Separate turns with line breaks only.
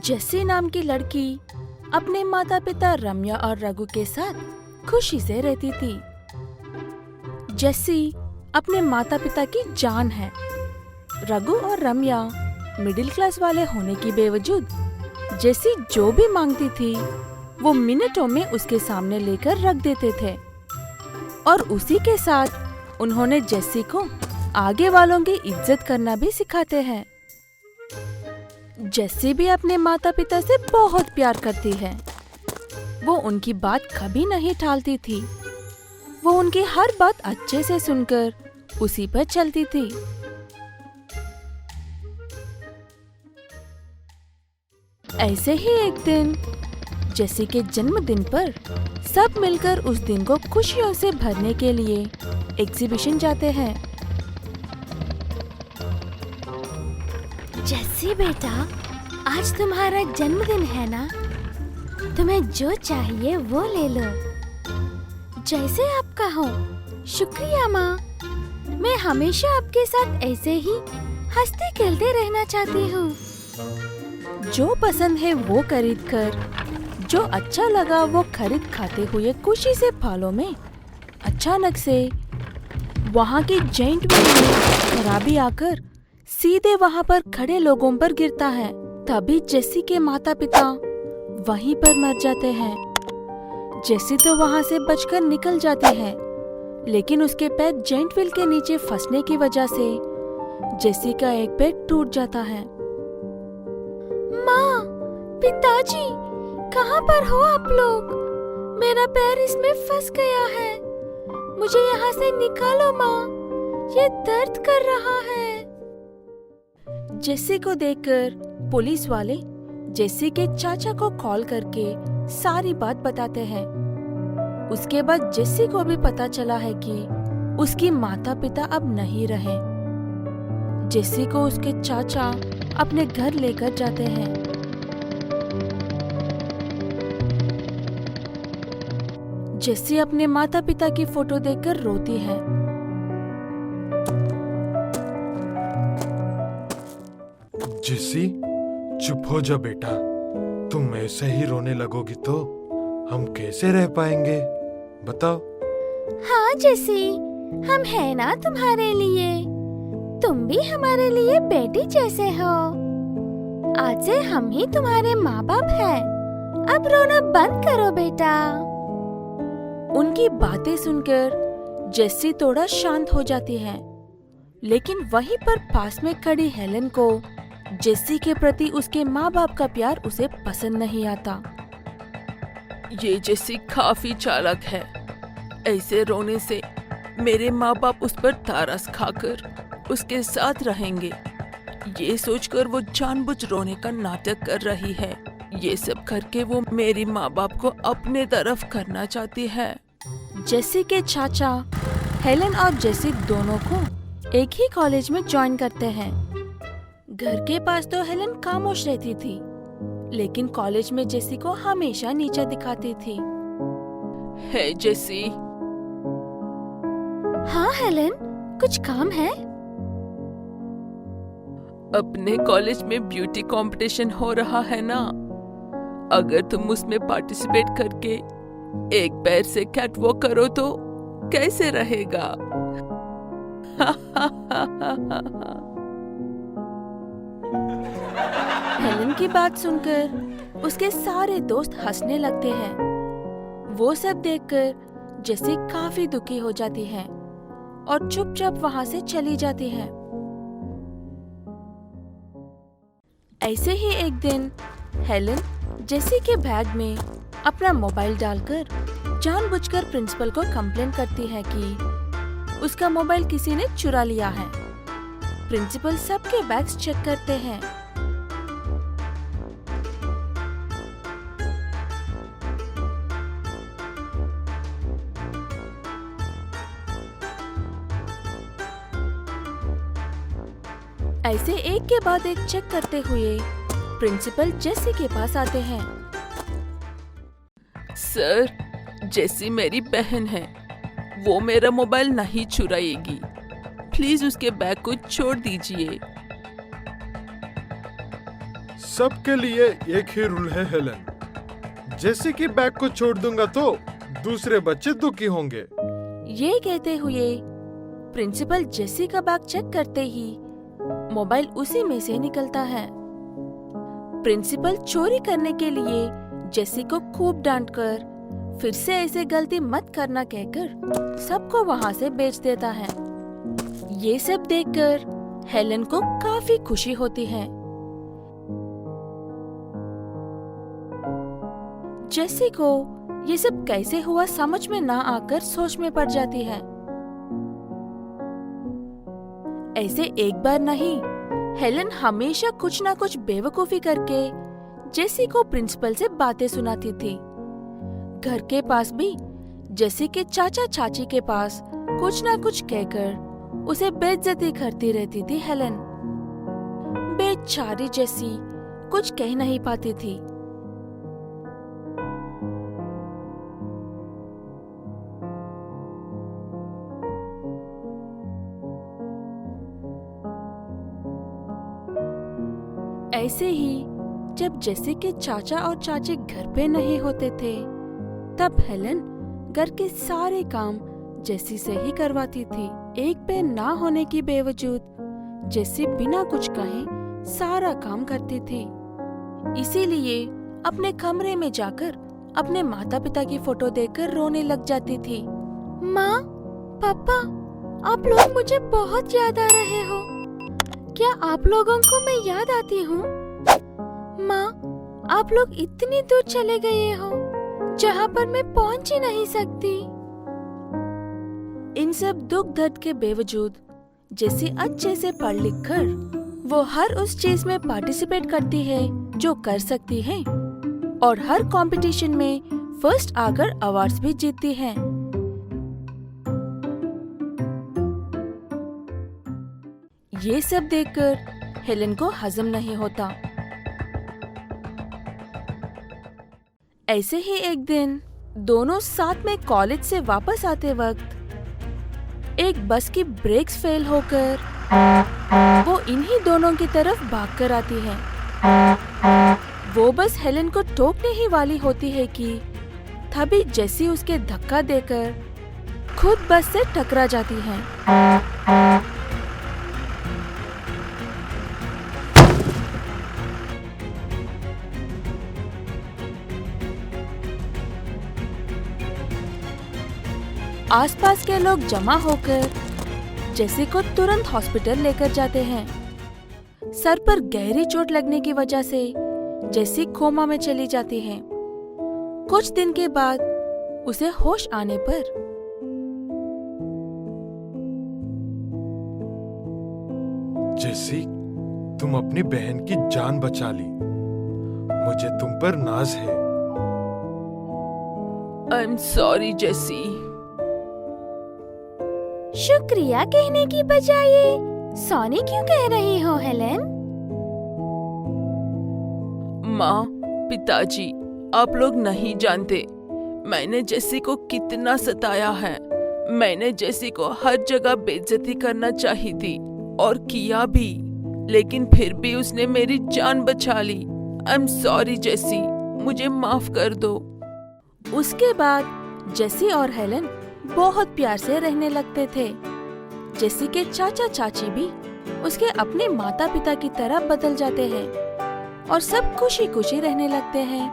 जेसी नाम की लड़की अपने माता पिता रम्या और रघु के साथ खुशी से रहती थी। जेसी अपने माता पिता की जान है। रघु और रम्या मिडिल क्लास वाले होने की बेवजूद जेसी जो भी मांगती थी वो मिनटों में उसके सामने लेकर रख देते थे और उसी के साथ उन्होंने जेसी को आगे वालों की इज्जत करना भी सिखाते हैं। जेसी भी अपने माता पिता से बहुत प्यार करती है। वो उनकी बात कभी नहीं टालती थी। वो उनकी हर बात अच्छे से सुनकर उसी पर चलती थी। ऐसे ही एक दिन जेसी के जन्मदिन पर सब मिलकर उस दिन को खुशियों से भरने के लिए एग्जीबिशन जाते हैं।
जेसी बेटा, आज तुम्हारा जन्मदिन है ना? तुम्हें जो चाहिए वो ले लो। जैसे आप कहो। शुक्रिया माँ। मैं हमेशा आपके साथ ऐसे ही हंसते खेलते रहना चाहती हूँ।
जो पसंद है वो खरीद कर, जो अच्छा लगा वो खरीद खाते हुए खुशी से फालों में अचानक से वहाँ की जेंट व्हील में खराबी आकर सीधे वहाँ पर खड़े लोगों पर गिरता है। तभी जेसी के माता पिता वहीं पर मर जाते हैं। जेसी तो वहाँ से बचकर निकल जाती है, लेकिन उसके पैर जेंट व्हील के नीचे फंसने की वजह से जेसी का एक पैर टूट जाता है।
माँ, पिताजी, कहाँ पर हो आप लोग? मेरा पैर इसमें फंस गया है। मुझे यहाँ से निकालो माँ, ये दर्द कर रहा है।
जेसी को देखकर पुलिस वाले जेसी के चाचा को कॉल करके सारी बात बताते हैं। उसके बाद जेसी को भी पता चला है कि उसकी माता पिता अब नहीं रहे। जेसी को उसके चाचा अपने घर लेकर जाते हैं। जेसी अपने माता पिता की फोटो देखकर रोती है।
जेसी, चुप हो जा बेटा। तुम ऐसे ही रोने लगोगी तो हम कैसे रह पाएंगे, बताओ।
हाँ जेसी, हम हैं ना तुम्हारे लिए। तुम भी हमारे लिए बेटी जैसे हो। आज से हम ही तुम्हारे माँ बाप हैं। अब रोना बंद करो बेटा।
उनकी बातें सुनकर जेसी थोड़ा शांत हो जाती है, लेकिन वहीं पर पास में खड़ी हेलन को जेसी के प्रति उसके माँ बाप का प्यार उसे पसंद नहीं आता।
ये जेसी काफी चालाक है। ऐसे रोने से मेरे माँ बाप उस पर तरस खाकर उसके साथ रहेंगे। ये सोचकर वो जानबूझ रोने का नाटक कर रही है। ये सब करके वो मेरी माँ बाप को अपने तरफ करना चाहती है।
जेसी के चाचा हेलन और जेसी दोनों को एक ही कॉलेज में ज्वाइन करते हैं। घर के पास तो हेलन खामोश रहती थी, लेकिन कॉलेज में जेसी को हमेशा नीचा दिखाती थी।
हे जेसी।
हाँ हेलन, कुछ काम है?
अपने कॉलेज में ब्यूटी कंपटीशन हो रहा है ना? अगर तुम उसमें पार्टिसिपेट करके एक पैर से कैटवॉक करो तो कैसे रहेगा?
हेलन की बात सुनकर उसके सारे दोस्त हंसने लगते हैं। वो सब देखकर जेसी काफी दुखी हो जाती है और चुपचाप वहां से चली जाती है। ऐसे ही एक दिन हेलन जेसी के बैग में अपना मोबाइल डालकर जानबूझकर प्रिंसिपल को कंप्लेन करती है कि उसका मोबाइल किसी ने चुरा लिया है। प्रिंसिपल सबके बैग्स चेक करते हैं। ऐसे एक के बाद एक चेक करते हुए प्रिंसिपल जेसी के पास आते हैं।
सर, जेसी मेरी बहन है। वो मेरा मोबाइल नहीं चुराएगी। प्लीज उसके बैग को छोड़ दीजिए।
सबके लिए एक ही रूल है हेलन। जैसे कि बैग को छोड़ दूंगा तो दूसरे बच्चे दुखी होंगे।
ये कहते हुए प्रिंसिपल जेसी का बैग चेक करते ही मोबाइल उसी में से निकलता है। प्रिंसिपल चोरी करने के लिए जेसी को खूब डांटकर फिर से ऐसे गलती मत करना कहकर सबको वहाँ से बेच देता है। ये सब देखकर हेलन को काफी खुशी होती है। जेसी को ये सब कैसे हुआ समझ में ना आकर सोच में पड़ जाती है। ऐसे एक बार नहीं, हेलन हमेशा कुछ ना कुछ बेवकूफी करके जेसी को प्रिंसिपल से बातें सुनाती थी। घर के पास भी जेसी के चाचा चाची के पास कुछ ना कुछ कहकर उसे बेइज्जती करती रहती थी हेलन। बेचारी जेसी कुछ कह नहीं पाती थी। ऐसे ही जब जेसी के चाचा और चाची घर पे नहीं होते थे, तब हेलन घर के सारे काम जेसी से ही करवाती थी। एक पे ना होने की बेवजूद जेसी बिना कुछ कहे सारा काम करती थी। इसीलिए अपने कमरे में जाकर अपने माता पिता की फोटो देखकर रोने लग जाती थी।
माँ, पापा, आप लोग मुझे बहुत याद आ रहे हो। क्या आप लोगों को मैं याद आती हूँ? माँ, आप लोग इतनी दूर चले गए हो जहाँ पर मैं पहुँच ही नहीं सकती।
इन सब दुख दर्द के बावजूद जेसी अच्छे से पढ़ लिख कर वो हर उस चीज में पार्टिसिपेट करती है जो कर सकती है और हर कंपटीशन में फर्स्ट आकर अवार्ड्स भी जीतती है। ये सब देखकर हेलन को हजम नहीं होता। ऐसे ही एक दिन दोनों साथ में कॉलेज से वापस आते वक्त एक बस की ब्रेक्स फेल होकर वो इन्हीं दोनों की तरफ भागकर आती है। वो बस हेलन को ठोकने ही वाली होती है कि तभी जेसी उसके धक्का देकर खुद बस से टकरा जाती है। आसपास के लोग जमा होकर जेसी को तुरंत हॉस्पिटल लेकर जाते हैं। सर पर गहरी चोट लगने की वजह से जेसी कोमा में चली जाती है। कुछ दिन के बाद उसे होश आने पर
जेसी, तुम अपनी बहन की जान बचा ली। मुझे तुम पर नाज है।
आई एम सॉरी जेसी।
शुक्रिया कहने की बजाय सॉरी क्यों कह रही हो हेलन?
माँ, पिताजी, आप लोग नहीं जानते मैंने जेसी को कितना सताया है। मैंने जेसी को हर जगह बेइज्जती करना चाही थी और किया भी, लेकिन फिर भी उसने मेरी जान बचा ली। आई एम सॉरी जेसी, मुझे माफ कर दो।
उसके बाद जेसी और हेलन बहुत प्यार से रहने लगते थे। जेसी के चाचा चाची भी उसके अपने माता पिता की तरह बदल जाते हैं और सब खुशी खुशी रहने लगते हैं।